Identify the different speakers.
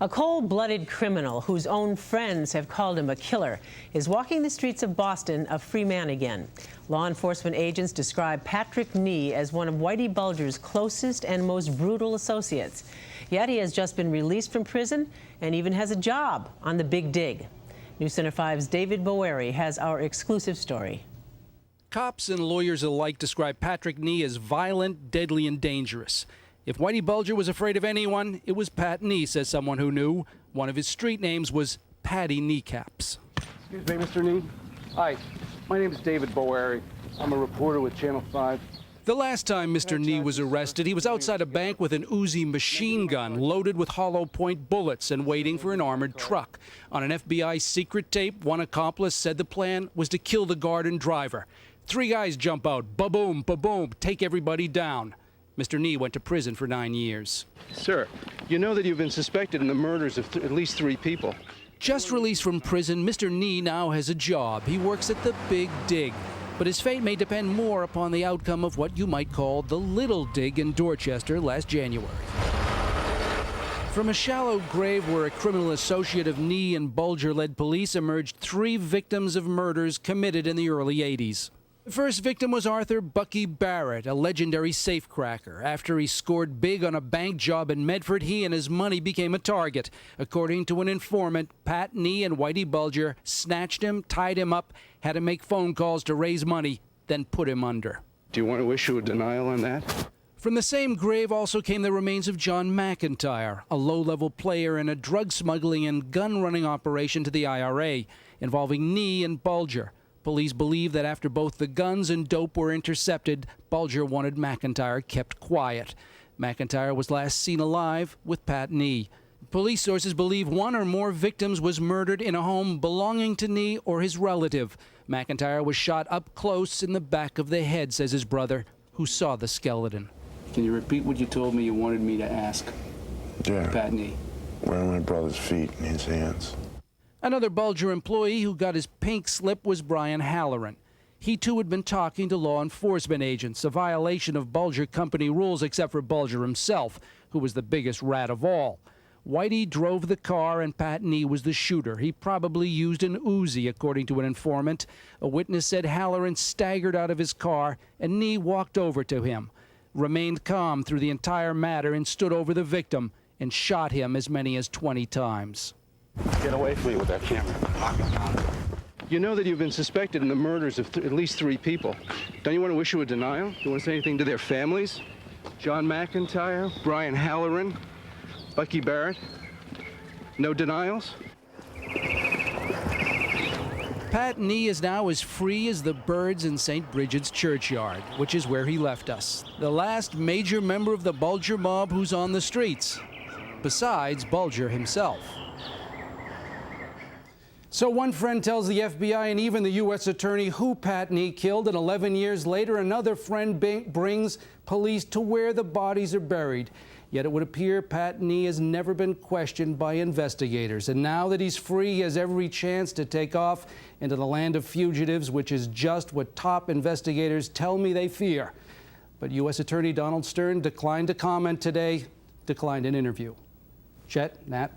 Speaker 1: A cold-blooded criminal whose own friends have called him a killer is walking the streets of Boston a free man again. Law enforcement agents describe Patrick Nee as one of Whitey Bulger's closest and most brutal associates. Yet he has just been released from prison and even has a job on the Big Dig. News Center 5's David Boeri has our exclusive story.
Speaker 2: Cops and lawyers alike describe Patrick Nee as violent, deadly, and dangerous. If Whitey Bulger was afraid of anyone, it was Pat Nee, says someone who knew. One of his street names was Patty Kneecaps.
Speaker 3: Excuse me, Mr. Nee. Hi, my name is David Boeri. I'm a reporter with Channel 5.
Speaker 2: The last time Mr. Nee was arrested, he was outside a bank with an Uzi machine gun loaded with hollow point bullets and waiting for an armored truck. On an FBI secret tape, one accomplice said the plan was to kill the guard and driver. 3 guys jump out, ba-boom, ba-boom, take everybody down. Mr. Nee went to prison for 9 years.
Speaker 3: Sir, you know that you've been suspected in the murders of at least 3 people.
Speaker 2: Just released from prison, Mr. Nee now has a job. He works at the Big Dig. But his fate may depend more upon the outcome of what you might call the Little Dig in Dorchester last January. From a shallow grave where a criminal associate of Nee and Bulger-led police emerged 3 victims of murders committed in the early 80s. The first victim was Arthur Bucky Barrett, a legendary safecracker. After he scored big on a bank job in Medford, he and his money became a target. According to an informant, Pat Nee and Whitey Bulger snatched him, tied him up, had him make phone calls to raise money, then put him under.
Speaker 3: Do you want to issue a denial on that?
Speaker 2: From the same grave also came the remains of John McIntyre, a low-level player in a drug smuggling and gun-running operation to the IRA, involving Nee and Bulger. Police believe that after both the guns and dope were intercepted, Bulger wanted McIntyre kept quiet. McIntyre was last seen alive with Pat Nee. Police sources believe 1 or more victims was murdered in a home belonging to Nee or his relative. McIntyre was shot up close in the back of the head, says his brother, who saw the skeleton.
Speaker 4: Can you repeat what you told me you wanted me to ask?
Speaker 5: Yeah.
Speaker 4: Pat Nee.
Speaker 5: Where are my brother's feet and his hands?
Speaker 2: Another Bulger employee who got his pink slip was Brian Halloran. He too had been talking to law enforcement agents, a violation of Bulger company rules except for Bulger himself, who was the biggest rat of all. Whitey drove the car and Pat Nee was the shooter. He probably used an Uzi, according to an informant. A witness said Halloran staggered out of his car and Nee walked over to him, remained calm through the entire matter and stood over the victim and shot him as many as 20 times.
Speaker 3: Get away from me with that camera. You know that you've been suspected in the murders of at least 3 people. Don't you want to issue a denial? Do you want to say anything to their families? John McIntyre, Brian Halloran, Bucky Barrett. No denials?
Speaker 2: Pat Nee is now as free as the birds in St. Bridget's churchyard, which is where he left us. The last major member of the Bulger mob who's on the streets, besides Bulger himself. So one friend tells the FBI and even the U.S. attorney who Pat Nee killed, and 11 years later, another friend brings police to where the bodies are buried. Yet it would appear Pat Nee has never been questioned by investigators. And now that he's free, he has every chance to take off into the land of fugitives, which is just what top investigators tell me they fear. But U.S. Attorney Donald Stern declined to comment today, declined an interview. Chet, Nat.